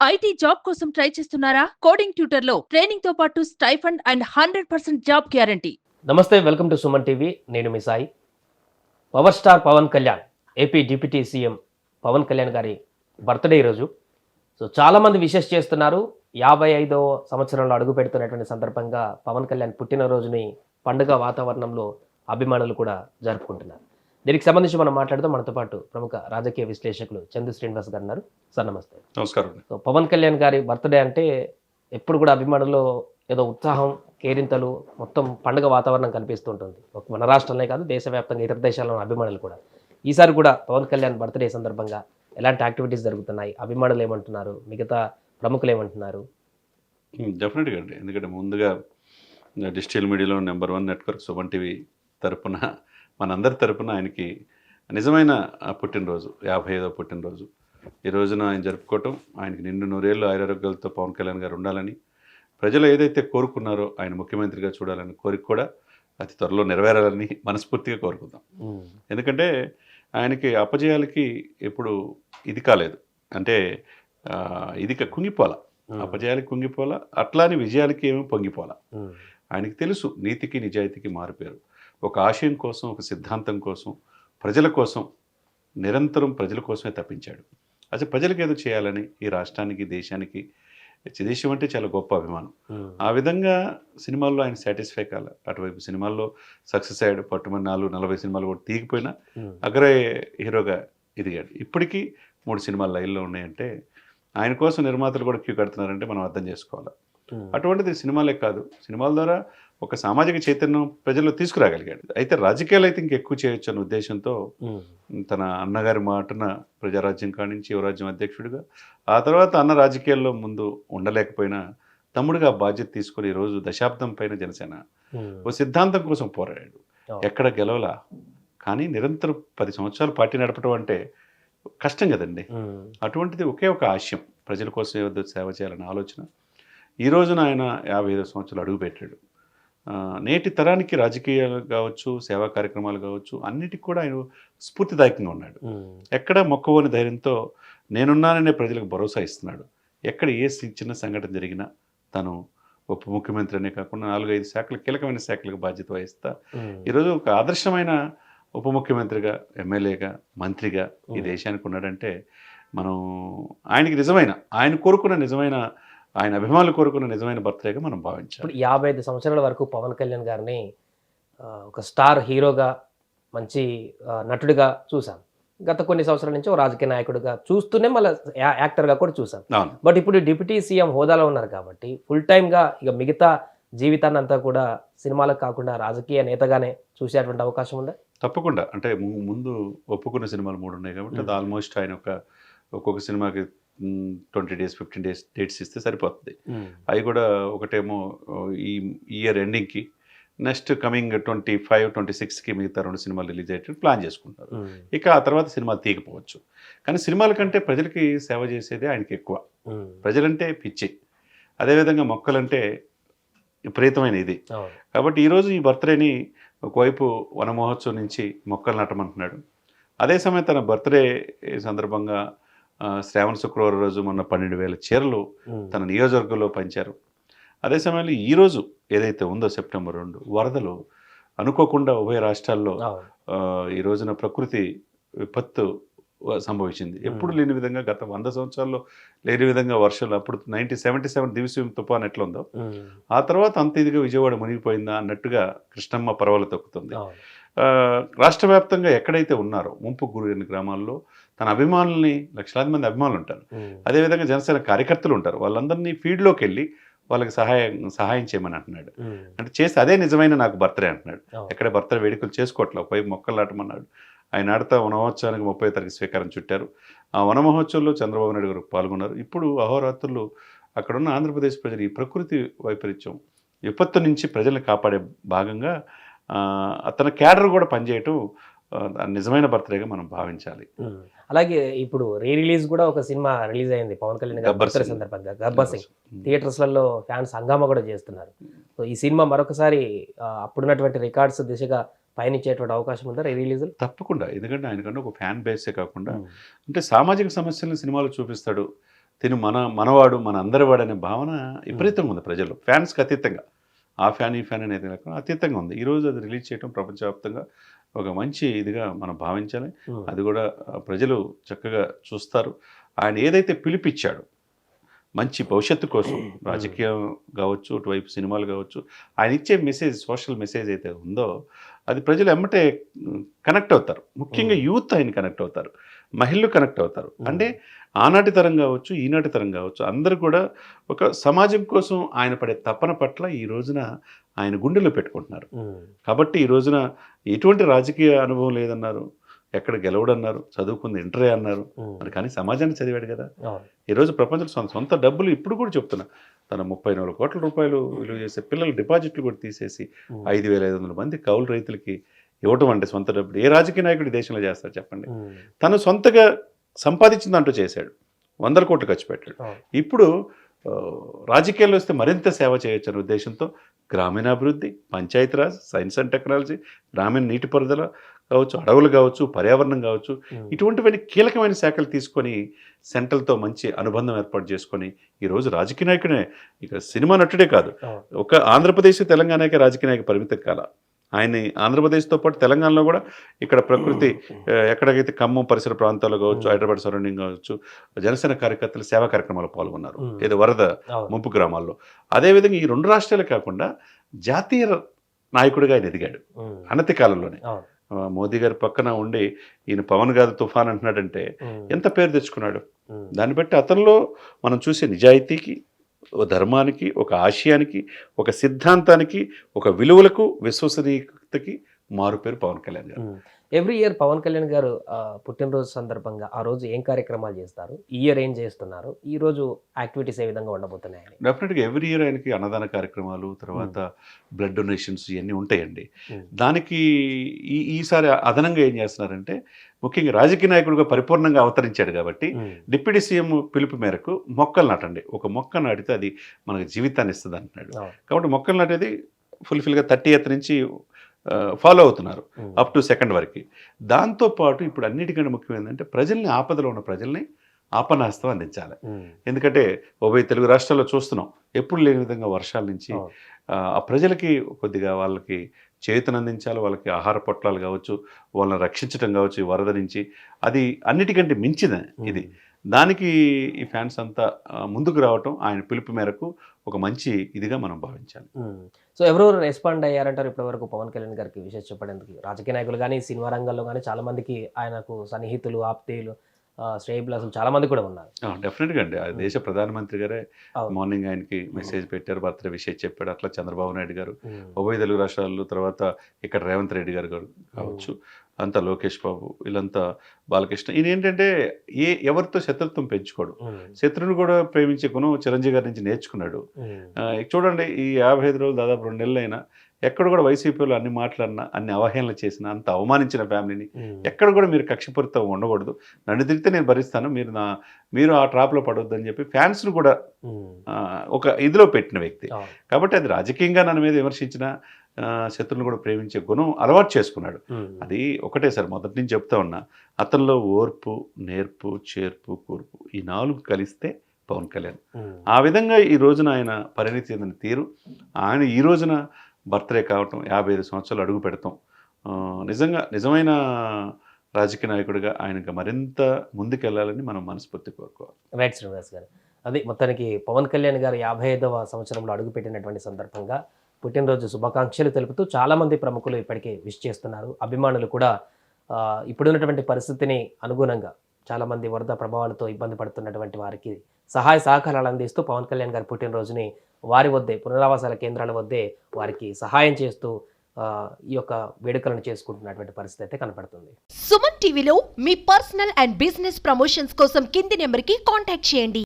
IT job కోసం try చేస్తున్నారా? Coding tutor లో ట్రైనింగ్ తో పాటు స్టైఫండ్ అండ్ 100% జాబ్ గ్యారంటీ. నమస్తే, వెల్కమ్ టు సుమన్ టీవీ. నేను మీ Sai. Power star Pawan Kalyan, AP deputy CM Pawan Kalyan గారి బర్త్డే ఈరోజు. సో చాలామంది విషెస్ చేస్తున్నారు. 55వ సంవత్సరంలో అడుగు పెడుతున్నటువంటి సందర్భంగా పవన్ కళ్యాణ్ పుట్టినరోజుని పండుగ వాతావరణంలో అభిమానులు కూడా జరుపుకుంటున్నారు. దీనికి సంబంధించి మనం మాట్లాడుతూ మనతో పాటు ప్రముఖ రాజకీయ విశ్లేషకులు చందు శ్రీనివాస్ గారు ఉన్నారు. సార్ నమస్తే. నమస్కారం. సో పవన్ కళ్యాణ్ గారి బర్త్డే అంటే ఎప్పుడు కూడా అభిమానుల్లో ఏదో ఉత్సాహం, కేరింతలు, మొత్తం పండుగ వాతావరణం కనిపిస్తుంటుంది. మన రాష్ట్రంలో కాదు, దేశవ్యాప్తంగా ఇతర దేశాల్లో ఉన్న అభిమానులు కూడా. ఈసారి కూడా పవన్ కళ్యాణ్ బర్త్డే సందర్భంగా ఎలాంటి యాక్టివిటీస్ జరుగుతున్నాయి, అభిమానులు ఏమంటున్నారు, మిగతా ప్రముఖులు ఏమంటున్నారు? డెఫినెట్గా అండి. ఎందుకంటే ముందుగా డిజిటల్ మీడియాలో నెంబర్ 1 నెట్వర్క్ సుమన్ టీవీ తరపున, మనందరి తరపున ఆయనకి నిజమైన పుట్టినరోజు, 55వ పుట్టినరోజు ఈ రోజున ఆయన జరుపుకోవటం, ఆయనకి నిండు నూరేళ్ళు ఆయురారోగ్యాలతో పవన్ కళ్యాణ్ గారు ఉండాలని, ప్రజలు ఏదైతే కోరుకున్నారో ఆయన ముఖ్యమంత్రిగా చూడాలని కోరిక కూడా అతి త్వరలో నెరవేరాలని మనస్ఫూర్తిగా కోరుకుందాం. ఎందుకంటే ఆయనకి అపజయాలకి ఎప్పుడు ఇది కాలేదు, అంటే ఇది కుంగిపోలా, అపజయాలకి కుంగిపోలా, అట్లాని విజయాలకి ఏమీ పొంగిపోలా. ఆయనకి తెలుసు నీతికి నిజాయితీకి మారిపోయారు. ఒక ఆశయం కోసం, ఒక సిద్ధాంతం కోసం, ప్రజల కోసం, నిరంతరం ప్రజల కోసమే తప్పించాడు. అసలు ప్రజలకు ఏదో చేయాలని ఈ రాష్ట్రానికి, దేశానికి, దేశం అంటే చాలా గొప్ప అభిమానం. ఆ విధంగా సినిమాల్లో ఆయన సాటిస్ఫై కాల, అటువైపు సినిమాల్లో సక్సెస్ అయ్యాడు. పట్టుమని 40 సినిమాలు కూడా తీగిపోయినా అగ్రే హీరోగా ఎదిగాడు. ఇప్పటికీ 3 సినిమాలు లైన్లో ఉన్నాయంటే ఆయన కోసం నిర్మాతలు కూడా క్యూ కడుతున్నారంటే మనం అర్థం చేసుకోవాలి. అటువంటిది సినిమాలే కాదు, సినిమాల ద్వారా ఒక సామాజిక చైతన్యం ప్రజల్లో తీసుకురాగలిగాడు. అయితే రాజకీయాలు అయితే ఇంకెక్కువ చేయొచ్చు అన్న ఉద్దేశంతో తన అన్నగారి మాటన ప్రజారాజ్యం కానించి యువరాజ్యం అధ్యక్షుడిగా, ఆ తర్వాత అన్న రాజకీయాల్లో ముందు ఉండలేకపోయినా తమ్ముడిగా బాధ్యత తీసుకొని ఈరోజు దశాబ్దం పైన జనసేన ఓ సిద్ధాంతం కోసం పోరాడాడు. ఎక్కడ గెలవలా, కానీ నిరంతరం 10 సంవత్సరాలు పార్టీ నడపడం అంటే కష్టం కదండి. అటువంటిది ఒకే ఒక ఆశయం, ప్రజల కోసం ఏదో సేవ చేయాలన్న ఆలోచన. ఈ రోజున ఆయన 55 సంవత్సరాలు అడుగుపెట్టాడు. నేటి తరానికి రాజకీయాలు కావచ్చు, సేవా కార్యక్రమాలు కావచ్చు, అన్నిటికీ కూడా ఆయన స్ఫూర్తిదాయకంగా ఉన్నాడు. ఎక్కడ మొక్కవోని ధైర్యంతో నేనున్నాననే ప్రజలకు భరోసా ఇస్తున్నాడు. ఎక్కడ ఏ చిన్న సంఘటన జరిగినా తను ఉప ముఖ్యమంత్రి అనే కాకుండా 4-5 శాఖలు, కీలకమైన శాఖలకు బాధ్యత వహిస్తా ఈరోజు ఒక ఆదర్శమైన ఉప ముఖ్యమంత్రిగా, ఎమ్మెల్యేగా, మంత్రిగా ఈ దేశానికి ఉన్నాడంటే మనం ఆయనకి నిజమైన, ఆయన కోరుకున్న నిజమైన, ఆయన అభిమానులు కోరుకున్న నిజమైన బర్త్డేగా మనం భావించాలి. ఇప్పుడు 55 సంవత్సరాల వరకు పవన్ కళ్యాణ్ గారిని ఒక స్టార్ హీరోగా, మంచి నటుడిగా చూసాం. గత కొన్ని సంవత్సరాల నుంచి ఒక రాజకీయ నాయకుడిగా చూస్తూనే మళ్ళీ యాక్టర్గా కూడా చూసాం. బట్ ఇప్పుడు డిప్యూటీ సీఎం హోదాలో ఉన్నారు కాబట్టి ఫుల్ టైమ్గా ఇక మిగతా జీవితాన్ని అంతా కూడా సినిమాలకు కాకుండా రాజకీయ నేతగానే చూసేటువంటి అవకాశం ఉందా? తప్పకుండా. అంటే ముందు ఒప్పుకున్న సినిమాలు 3 ఉన్నాయి కాబట్టి అది ఆల్మోస్ట్ ఆయన ఒక్కొక్క సినిమాకి 20 days 15 days డేట్స్ ఇస్తే సరిపోతుంది. అవి కూడా ఒకటేమో ఈ ఇయర్ ఎండింగ్కి, నెక్స్ట్ కమింగ్ 25, 26కి మిగతా 2 సినిమాలు రిలీజ్ అయ్యేటట్టు ప్లాన్ చేసుకుంటారు. ఇక ఆ తర్వాత సినిమాలు తీయకపోవచ్చు. కానీ సినిమాల కంటే ప్రజలకి సేవ చేసేదే ఆయనకి ఎక్కువ. ప్రజలంటే పిచ్చి, అదేవిధంగా మొక్కలంటే విపరీతమైన ఇది. కాబట్టి ఈరోజు ఈ బర్త్డేని ఒకవైపు వన మహోత్సవం నుంచి మొక్కలు నాటమంటున్నాడు. అదే సమయం తన బర్త్డే సందర్భంగా శ్రావణ శుక్రవారం రోజు మొన్న 12,000 చీరలు తన నియోజకవర్గంలో పంచారు. అదే సమయంలో ఈరోజు ఏదైతే ఉందో సెప్టెంబర్ 2 వరదలు అనుకోకుండా ఉభయ రాష్ట్రాల్లో ఈ రోజున ప్రకృతి విపత్తు సంభవించింది. ఎప్పుడు లేని విధంగా, గత 100 సంవత్సరాల్లో లేని విధంగా వర్షాలు. అప్పుడు 1977 దివిసీమ తుఫాన్ ఎట్లా ఉందో ఆ తర్వాత అంత ఇదిగా విజయవాడ మునిగిపోయిందా అన్నట్టుగా కృష్ణమ్మ పర్వాలు తొక్కుతుంది. రాష్ట్ర వ్యాప్తంగా ఎక్కడైతే ఉన్నారో ముంపుకు గురైన గ్రామాల్లో తన అభిమానుల్ని, లక్షలాది మంది అభిమానులు ఉంటారు, అదేవిధంగా జనసేన కార్యకర్తలు ఉంటారు, వాళ్ళందరినీ ఫీల్డ్లోకి వెళ్ళి వాళ్ళకి సహాయం చేయమని అంటున్నాడు. అంటే చేస్తే అదే నిజమైన నాకు బర్త్డే అంటున్నాడు. ఎక్కడ బర్త్డే వేడుకలు చేసుకోవట్లేదు, ఒకవైపు మొక్కలు నాటమన్నాడు. ఆయన ఆడతా వనమహోత్సవానికి 30వ తారీఖు శ్రీకారం చుట్టారు. ఆ వనమహోత్సవంలో చంద్రబాబు నాయుడు గారు పాల్గొన్నారు. ఇప్పుడు అహోరాత్రులు అక్కడున్న ఆంధ్రప్రదేశ్ ప్రజలు ఈ ప్రకృతి వైపరీత్యం, విపత్తు నుంచి ప్రజల్ని కాపాడే భాగంగా తన క్యాడర్ కూడా పనిచేయటం నిజమైన బర్త్డేగా మనం భావించాలి. అలాగే ఇప్పుడు రిలీజ్ కూడా ఒక సినిమా రిలీజ్ అయింది పవన్ కళ్యాణ్ బర్త్డే సందర్భంగా, గబ్బర్ సింగ్. థియేటర్స్లలో ఫ్యాన్స్ హంగామా కూడా చేస్తున్నారు. సో ఈ సినిమా మరొకసారి అప్పుడున్నటువంటి రికార్డ్స్ దిశగా పయనించేటువంటి అవకాశం ఉందా రిలీజ్? తప్పకుండా. ఎందుకంటే ఆయనకంటే ఒక ఫ్యాన్ బేసే కాకుండా అంటే సామాజిక సమస్యలను సినిమాలు చూపిస్తాడు. తిను మనవాడు మన అందరి వాడు అనే భావన విపరీతంగా ఉంది ప్రజల్లో, ఫ్యాన్స్కి అతీతంగా. ఆ ఫ్యాన్ ఈ ఫ్యాన్ అనేది లేకుండా అతీతంగా ఉంది. ఈరోజు అది రిలీజ్ చేయడం ప్రపంచవ్యాప్తంగా ఒక మంచి ఇదిగా మనం భావించాలి. అది కూడా ప్రజలు చక్కగా చూస్తారు. ఆయన ఏదైతే పిలిపిచ్చాడు మంచి భవిష్యత్తు కోసం, రాజకీయం కావచ్చు, అటువైపు సినిమాలు కావచ్చు, ఆయన ఇచ్చే మెసేజ్, సోషల్ మెసేజ్ అయితే ఉందో అది ప్రజలు ఎమ్మటే కనెక్ట్ అవుతారు. ముఖ్యంగా యూత్ ఆయన కనెక్ట్ అవుతారు, మహిళలు కనెక్ట్ అవుతారు. అంటే ఆనాటి తరం కావచ్చు, ఈనాటి తరం కావచ్చు, అందరూ కూడా ఒక సమాజం కోసం ఆయన పడే తపన పట్ల ఈ రోజున ఆయన గుండెలో పెట్టుకుంటున్నారు. కాబట్టి ఈ రోజున ఎటువంటి రాజకీయ అనుభవం లేదన్నారు, ఎక్కడ గెలవడన్నారు, చదువుకుంది ఇంటరే అన్నారు, మరి కానీ సమాజాన్ని చదివాడు కదా. ఈరోజు ప్రపంచంలో సొంత డబ్బులు ఇప్పుడు కూడా చెప్తున్నా, తన 34 కోట్ల రూపాయలు విలువ చేసే పిల్లల డిపాజిట్లు కూడా తీసేసి 5,500 మంది కౌలు రైతులకి ఇవ్వటం అంటే సొంత డబ్బులు ఏ రాజకీయ నాయకుడు దేశంలో చేస్తారు చెప్పండి. తను సొంతగా సంపాదించిందంటూ చేశాడు, 100 కోట్లు ఖర్చు పెట్టాడు. ఇప్పుడు రాజకీయాల్లో వస్తే మరింత సేవ చేయొచ్చు అనే ఉద్దేశంతో గ్రామీణాభివృద్ధి, పంచాయతీరాజ్, సైన్స్ అండ్ టెక్నాలజీ, గ్రామీణ నీటిపారుదల కావచ్చు, అడవులు కావచ్చు, పర్యావరణం కావచ్చు, ఇటువంటివన్నీ కీలకమైన శాఖలు తీసుకొని సెంట్రల్తో మంచి అనుబంధం ఏర్పాటు చేసుకొని ఈరోజు రాజకీయ నాయకుడే, ఇక సినిమా నటుడే కాదు, ఒక ఆంధ్రప్రదేశ్ తెలంగాణకే రాజకీయ నాయక పరిమితం కాల. ఆయన్ని ఆంధ్రప్రదేశ్తో పాటు తెలంగాణలో కూడా ఇక్కడ ప్రకృతి ఎక్కడికైతే ఖమ్మం పరిసర ప్రాంతాల్లో కావచ్చు, హైదరాబాద్ సరౌండింగ్ కావచ్చు, జనసేన కార్యకర్తలు సేవా కార్యక్రమాలు పాల్గొన్నారు, ఏదో వరద ముంపు గ్రామాల్లో. అదేవిధంగా ఈ 2 రాష్ట్రాలే కాకుండా జాతీయ నాయకుడిగా ఆయన ఎదిగాడు అనతి కాలంలోనే. మోదీ గారి పక్కన ఉండి ఈయన పవన్ గారు తుఫాన్ అంటున్నాడంటే ఎంత పేరు తెచ్చుకున్నాడు. దాన్ని బట్టి అతనిలో మనం చూసే నిజాయితీకి, ఒక ధర్మానికి, ఒక ఆశయానికి, ఒక సిద్ధాంతానికి, ఒక విలువలకు, విశ్వసనీయతకి మారు పేరు పవన్ కళ్యాణ్ గారు. ఎవ్రీ ఇయర్ పవన్ కళ్యాణ్ గారు పుట్టినరోజు సందర్భంగా ఆ రోజు ఏం కార్యక్రమాలు చేస్తారు, ఈ ఇయర్ ఏం చేస్తున్నారు, ఈ రోజు యాక్టివిటీస్ ఏ విధంగా ఉండబోతున్నాయి? డెఫినెట్గా ఎవ్రీ ఇయర్ ఆయనకి అన్నదాన కార్యక్రమాలు, తర్వాత బ్లడ్ డొనేషన్స్ ఇవన్నీ ఉంటాయండి. దానికి ఈసారి అదనంగా ఏం చేస్తున్నారంటే, ముఖ్యంగా రాజకీయ నాయకుడిగా పరిపూర్ణంగా అవతరించాడు కాబట్టి డిప్యూటీ సీఎం పిలుపు మేరకు మొక్కలు నాటండి, ఒక మొక్క నాటితే అది మనకు జీవితాన్ని ఇస్తుంది అంటున్నాడు. కాబట్టి మొక్కలు నాటేది ఫుల్ఫిల్గా 30th నుంచి ఫాలో అవుతున్నారు అప్ టు 2nd వరకు. దాంతోపాటు ఇప్పుడు అన్నిటికంటే ముఖ్యం ఏంటంటే ప్రజల్ని, ఆపదలో ఉన్న ప్రజల్ని ఆపనాస్తం అందించాలి. ఎందుకంటే ఉభయ తెలుగు రాష్ట్రాల్లో చూస్తున్నాం ఎప్పుడు లేని విధంగా వర్షాల నుంచి ఆ ప్రజలకి కొద్దిగా వాళ్ళకి చేతును అందించాలి, వాళ్ళకి ఆహార పొట్లాలు కావచ్చు, వాళ్ళని రక్షించడం కావచ్చు ఈ వరద నుంచి, అది అన్నిటికంటే మించిన ఇది. దానికి ఈ ఫ్యాన్స్ అంతా ముందుకు రావటం ఆయన పిలుపు మేరకు ఒక మంచి ఇదిగా మనం భావించాలి. సో ఎవరెవరు రెస్పాండ్ అయ్యారంటారు ఇప్పటివరకు పవన్ కళ్యాణ్ గారికి విషయం చెప్పడానికి? రాజకీయ నాయకులు కానీ, సినిమా రంగంలో కానీ చాలా మందికి ఆయనకు సన్నిహితులు, ఆప్తేయులు, శ్రేయభిలాసులు చాలా మంది కూడా ఉన్నారు. డెఫినెట్గా అండి. ఆ దేశ ప్రధానమంత్రి గారే మార్నింగ్ ఆయనకి మెసేజ్ పెట్టారు, బర్త్డే విషయం చెప్పాడు. అట్లా చంద్రబాబు నాయుడు గారు, ఉభయ తెలుగు రాష్ట్రాల్లో, తర్వాత ఇక్కడ రేవంత్ రెడ్డి గారు కావచ్చు, అంతా లోకేష్ బాబు, వీళ్ళంతా, బాలకృష్ణ. ఈయన ఏంటంటే ఎవరితో శత్రుత్వం పెంచుకోడు, శత్రువుని కూడా ప్రేమించే గుణం చిరంజీవి గారి నుంచి నేర్చుకున్నాడు. చూడండి, ఈ 55 రోజులు దాదాపు 2 నెలలు అయినా ఎక్కడ కూడా వైసీపీలో అన్ని మాట్లాడినా, అన్ని అవహేళన చేసిన, అంత అవమానించిన ఫ్యామిలీని ఎక్కడ కూడా మీరు కక్షపూరితం ఉండకూడదు, నన్ను తిరిగితే నేను భరిస్తాను, మీరు ఆ ట్రాప్లో పడవద్దు అని చెప్పి ఫ్యాన్స్ను కూడా ఒక ఇదిలో పెట్టిన వ్యక్తి. కాబట్టి అది రాజకీయంగా నన్ను మీద విమర్శించిన, శత్రువులను కూడా ప్రేమించే గుణం అలవాటు చేసుకున్నాడు. అది ఒకటే సార్, మొదటి నుంచి చెప్తా ఉన్నా, అతనిలో ఓర్పు, నేర్పు, చేర్పు, కూర్పు ఈ 4 కలిస్తే పవన్ కళ్యాణ్. ఆ విధంగా ఈ రోజున ఆయన పరిణితి చెందిన తీరు, ఆయన ఈ రోజున బర్త్డే కావటం, 55 సంవత్సరాలు అడుగు పెడతాం, నిజంగా నిజమైన రాజకీయ నాయకుడిగా ఆయనకు మరింత ముందుకెళ్లాలని మనం మనస్ఫూర్తి కోరుకోవాలి. రైట్ శ్రీనివాస్ గారు, అది మొత్తానికి పవన్ కళ్యాణ్ గారు 55వ సంవత్సరంలో అడుగుపెట్టినటువంటి సందర్భంగా పుట్టినరోజు శుభాకాంక్షలు తెలుపుతూ చాలామంది ప్రముఖులు ఇప్పటికే విష్ చేస్తున్నారు. అభిమానులు కూడా ఇప్పుడున్నటువంటి పరిస్థితిని అనుగుణంగా చాలామంది వరద ప్రభావాలతో ఇబ్బంది పడుతున్నటువంటి వారికి సహాయ సహకారాలు అందిస్తూ పవన్ కళ్యాణ్ గారి పుట్టినరోజుని వారి వద్దే, పునరావాసాల కేంద్రాల వద్దే వారికి సహాయం చేస్తూ ఈ యొక్క వేడుకలను చేసుకుంటున్నటువంటి పరిస్థితి అయితే కనపడుతుంది. సుమన్ టీవీలో మీ పర్సనల్ అండ్ బిజినెస్ ప్రమోషన్స్ కోసం కింది నెంబర్కి కాంటాక్ట్ చేయండి.